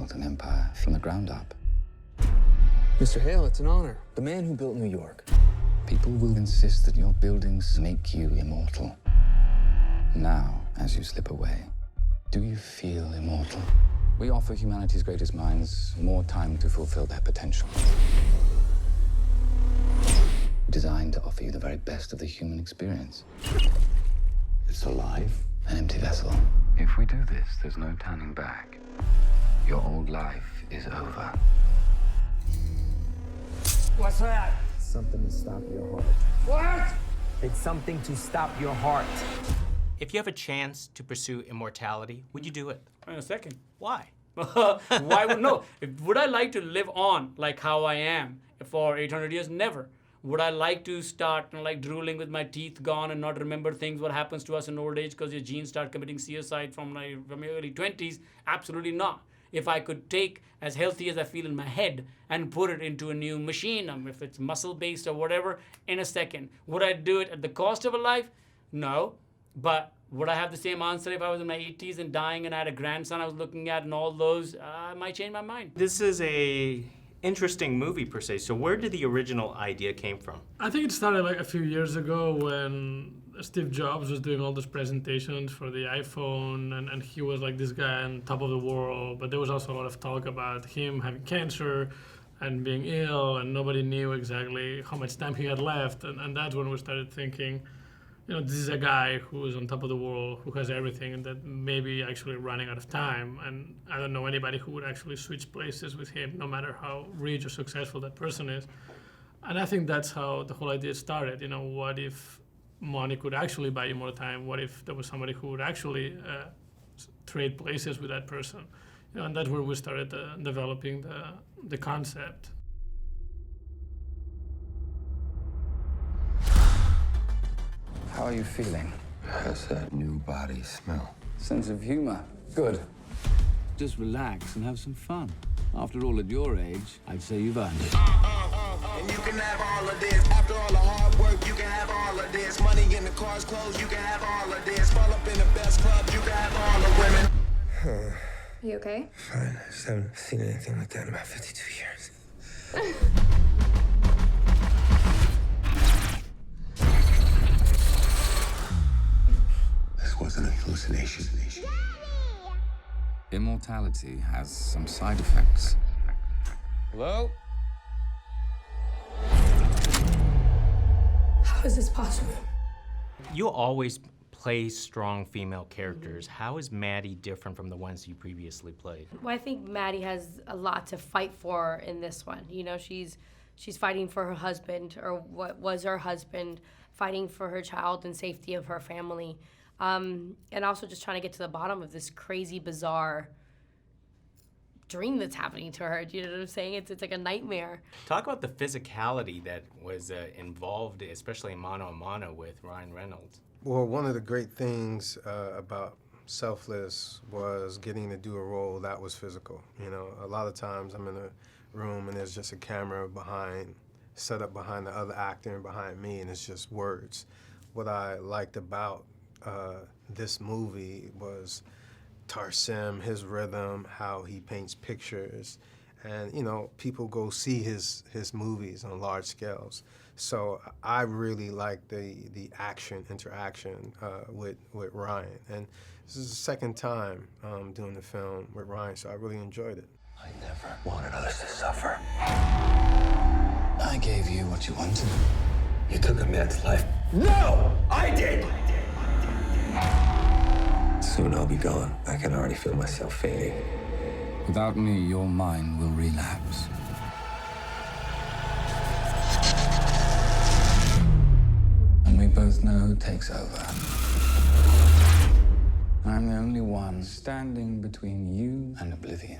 built an empire from the ground up. Mr. Hale, it's an honor. The man who built New York. People will insist that your buildings make you immortal. Now, as you slip away, do you feel immortal? We offer humanity's greatest minds more time to fulfill their potential. Designed to offer you the very best of the human experience. It's alive. An empty vessel. If we do this, there's no turning back. Your old life is over. What's that? Something to stop your heart. What? It's something to stop your heart. If you have a chance to pursue immortality, would you do it? In a second. Why? Why would no? Would I like to live on like how I am for 800 years? Never. Would I like to start like drooling with my teeth gone and not remember things, what happens to us in old age because your genes start committing suicide from your early 20s? Absolutely not. If I could take as healthy as I feel in my head and put it into a new machine, if it's muscle-based or whatever, in a second. Would I do it at the cost of a life? No. But would I have the same answer if I was in my 80s and dying and I had a grandson I was looking at and all those? I might change my mind. This is a interesting movie per se. So where did the original idea came from? I think it started like a few years ago when Steve Jobs was doing all those presentations for the iPhone, and he was like this guy on top of the world, but there was also a lot of talk about him having cancer and being ill, and nobody knew exactly how much time he had left, and that's when we started thinking, you know, this is a guy who is on top of the world, who has everything, and that maybe actually running out of time. And I don't know anybody who would actually switch places with him, no matter how rich or successful that person is. And I think that's how the whole idea started. You know, what if money could actually buy you more time? What if there was somebody who would actually trade places with that person? You know, and that's where we started developing the concept. How are you feeling? How's that new body smell? Sense of humor. Good. Just relax and have some fun. After all, at your age, I'd say you've earned it. And you can have all of this. After all the hard work, you can have all of this. Money in the cars, clothes, you can have all of this. Fall up in the best clubs, you can have all the women. You okay? Fine. I just haven't seen anything like that in about 52 years. This wasn't a hallucination. Immortality has some side effects. Hello? How is this possible? You always play strong female characters. How is Maddie different from the ones you previously played? Well, I think Maddie has a lot to fight for in this one. You know, she's fighting for her husband, or what was her husband, fighting for her child and safety of her family. And also just trying to get to the bottom of this crazy, bizarre dream that's happening to her. Do you know what I'm saying? It's like a nightmare. Talk about the physicality that was involved, especially in Mano a Mano with Ryan Reynolds. Well, one of the great things about Selfless was getting to do a role that was physical. You know, a lot of times I'm in a room and there's just a camera set up behind the other actor and behind me, and it's just words. What I liked about this movie was Tarsem, his rhythm, how he paints pictures, and you know, people go see his movies on large scales. So I really like the interaction with Ryan, and this is the second time doing the film with Ryan, so I really enjoyed it. I never wanted others to suffer. I gave you what you wanted. You took a man's life. No! I did! Soon I'll be gone. I can already feel myself fading. Without me, your mind will relapse. And we both know who takes over. I'm the only one standing between you and oblivion.